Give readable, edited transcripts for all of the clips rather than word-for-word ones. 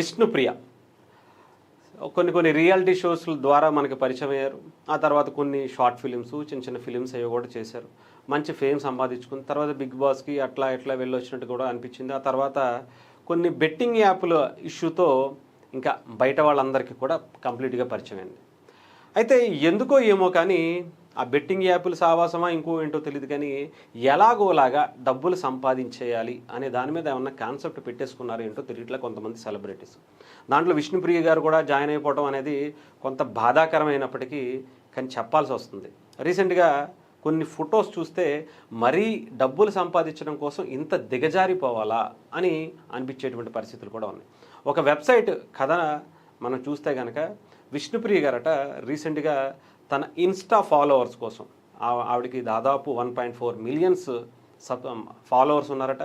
విష్ణుప్రియ కొన్ని reality shows ద్వారా మనకి పరిచయం అయ్యారు. ఆ తర్వాత కొన్ని షార్ట్ ఫిలిమ్స్, చిన్న చిన్న ఫిలిమ్స్ అవి కూడా చేశారు. మంచి ఫేమ్ సంపాదించుకుని తర్వాత బిగ్ బాస్కి అట్లా వెళ్ళొచ్చినట్టు కూడా అనిపించింది. ఆ తర్వాత కొన్ని బెట్టింగ్ యాప్ల ఇష్యూతో ఇంకా బయట వాళ్ళందరికీ కూడా కంప్లీట్గా పరిచయం అయింది. అయితే ఎందుకో ఏమో కానీ ఆ బెట్టింగ్ యాప్లు సావాసమా ఇంకో ఏంటో తెలియదు కానీ ఎలాగోలాగా డబ్బులు సంపాదించేయాలి అనే దాని మీద ఏమన్నా కాన్సెప్ట్ పెట్టేసుకున్నారో ఏంటో తెలియట్లే కొంతమంది సెలబ్రిటీస్. దాంట్లో విష్ణుప్రియ గారు కూడా జాయిన్ అయిపోవడం అనేది కొంత బాధాకరమైనప్పటికీ కానీ చెప్పాల్సి వస్తుంది. రీసెంట్గా కొన్ని ఫొటోస్ చూస్తే మరీ డబ్బులు సంపాదించడం కోసం ఇంత దిగజారిపోవాలా అని అనిపించేటువంటి పరిస్థితులు కూడా ఉన్నాయి. ఒక వెబ్సైట్ కథ మనం చూస్తే కనుక విష్ణుప్రియ గారట రీసెంట్గా తన ఇన్స్టా ఫాలోవర్స్ కోసం ఆవిడకి దాదాపు 1.4 మిలియన్స్ ఫాలోవర్స్ ఉన్నారట.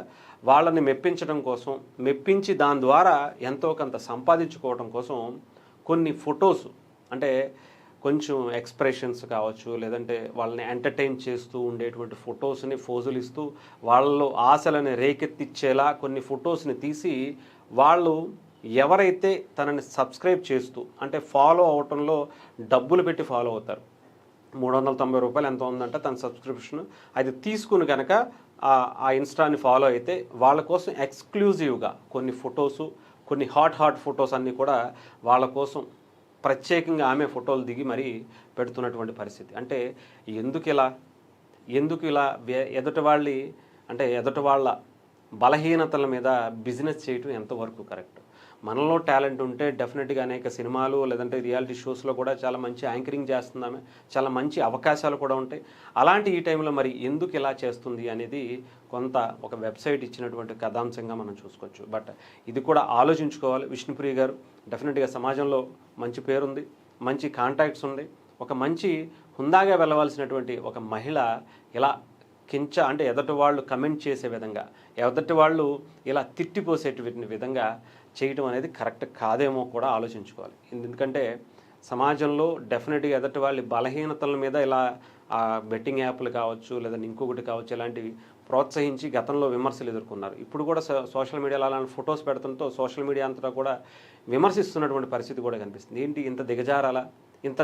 వాళ్ళని మెప్పించడం కోసం, మెప్పించి దాని ద్వారా ఎంతో కొంత సంపాదించుకోవడం కోసం కొన్ని ఫొటోస్ అంటే కొంచెం ఎక్స్ప్రెషన్స్ కావచ్చు, లేదంటే వాళ్ళని ఎంటర్టైన్ చేస్తూ ఉండేటువంటి ఫొటోస్ని ఫోజులు ఇస్తూ వాళ్ళలో ఆశలని రేకెత్తిచ్చేలా కొన్ని ఫొటోస్ని తీసి వాళ్ళు ఎవరైతే తనని సబ్స్క్రైబ్ చేస్తూ అంటే ఫాలో అవటంలో డబ్బులు పెట్టి ఫాలో అవుతారు, 390 రూపాయలు ఎంత ఉందంటే తన సబ్స్క్రిప్షన్, అది తీసుకుని కనుక ఆ ఇన్స్టాని ఫాలో అయితే వాళ్ళ కోసం ఎక్స్క్లూజివ్గా కొన్ని ఫొటోసు, కొన్ని హాట్ ఫొటోస్ అన్నీ కూడా వాళ్ళ కోసం ప్రత్యేకంగా ఆమె ఫోటోలు దిగి మరీ పెడుతున్నటువంటి పరిస్థితి. అంటే ఎందుకు ఇలా ఎదుటి వాళ్ళ బలహీనతల మీద బిజినెస్ చేయటం ఎంతవరకు కరెక్ట్? మనలో టాలెంట్ ఉంటే డెఫినెట్గా అనేక సినిమాలు లేదంటే రియాలిటీ షోస్లో కూడా చాలా మంచి యాంకరింగ్ చేస్తున్నామే, చాలా మంచి అవకాశాలు కూడా ఉంటాయి. అలాంటి ఈ టైంలో మరి ఎందుకు ఇలా చేస్తుంది అనేది కొంత ఒక వెబ్సైట్ ఇచ్చినటువంటి కథాంశంగా మనం చూసుకోవచ్చు. బట్ ఇది కూడా ఆలోచించుకోవాలి. విష్ణుప్రియ గారు డెఫినెట్గా సమాజంలో మంచి పేరుంది, మంచి కాంటాక్ట్స్ ఉంది, ఒక మంచి హుందాగా వెళ్ళవలసినటువంటి ఒక మహిళ ఇలా అంటే ఎదుటి వాళ్ళు కమెంట్ చేసే విధంగా, ఎదుటి వాళ్ళు ఇలా తిట్టిపోసేటువంటి విధంగా చేయటం అనేది కరెక్ట్ కాదేమో కూడా ఆలోచించుకోవాలి. ఎందుకంటే సమాజంలో డెఫినెట్గా ఎదుటి వాళ్ళ బలహీనతల మీద ఇలా బెట్టింగ్ యాప్లు కావచ్చు లేదంటే ఇంకొకటి కావచ్చు ఇలాంటివి ప్రోత్సహించి గతంలో విమర్శలు ఎదుర్కొన్నారు. ఇప్పుడు కూడా సోషల్ మీడియాలో అలాంటి ఫొటోస్ పెడతంతో సోషల్ మీడియా అంతా కూడా విమర్శిస్తున్నటువంటి పరిస్థితి కూడా కనిపిస్తుంది. ఏంటి ఇంత దిగజారాలా, ఇంత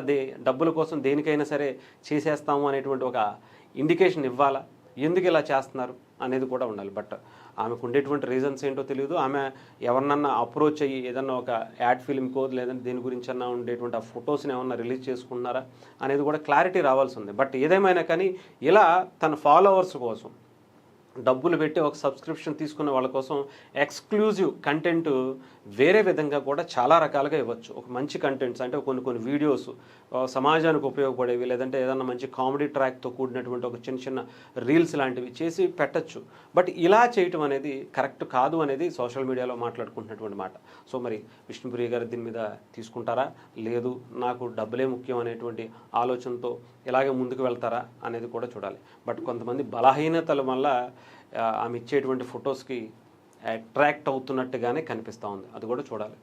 డబ్బుల కోసం దేనికైనా సరే చేసేస్తాము అనేటువంటి ఒక ఇండికేషన్ ఇవ్వాలా, ఎందుకు ఇలా చేస్తున్నారు అనేది కూడా ఉండాలి. బట్ ఆమెకు ఉండేటువంటి రీజన్స్ ఏంటో తెలియదు. ఆమె ఎవరినన్నా అప్రోచ్ అయ్యి ఏదన్నా ఒక యాడ్ ఫిల్మ్కో లేదంటే దీని గురించి అన్నా ఉండేటువంటి ఆ ఫొటోస్ని ఏమన్నా రిలీజ్ చేసుకున్నారా అనేది కూడా క్లారిటీ రావాల్సి ఉంది. బట్ ఏదేమైనా కానీ ఇలా తన ఫాలోవర్స్ కోసం డబ్బులు పెట్టి ఒక సబ్స్క్రిప్షన్ తీసుకున్న వాళ్ళ కోసం ఎక్స్క్లూజివ్ కంటెంట్ వేరే విధంగా కూడా చాలా రకాలుగా ఇవ్వచ్చు. ఒక మంచి కంటెంట్స్ అంటే కొన్ని వీడియోస్ సమాజానికి ఉపయోగపడేవి లేదంటే ఏదన్నా మంచి కామెడీ ట్రాక్తో కూడినటువంటి ఒక చిన్న రీల్స్ లాంటివి చేసి పెట్టచ్చు. బట్ ఇలా చేయటం అనేది కరెక్ట్ కాదు అనేది సోషల్ మీడియాలో మాట్లాడుకుంటున్నటువంటి మాట. సో మరి విష్ణుప్రియ గారు దీని మీద తీసుకుంటారా, లేదు నాకు డబ్బులే ముఖ్యం అనేటువంటి ఆలోచనతో ఇలాగే ముందుకు వెళ్తారా అనేది కూడా చూడాలి. బట్ కొంతమంది బలహీనతల వల్ల ఆమె ఇచ్చేటువంటి ఫొటోస్కి అట్రాక్ట్ అవుతున్నట్టుగానే కనిపిస్తూ ఉంది, అది కూడా చూడాలి.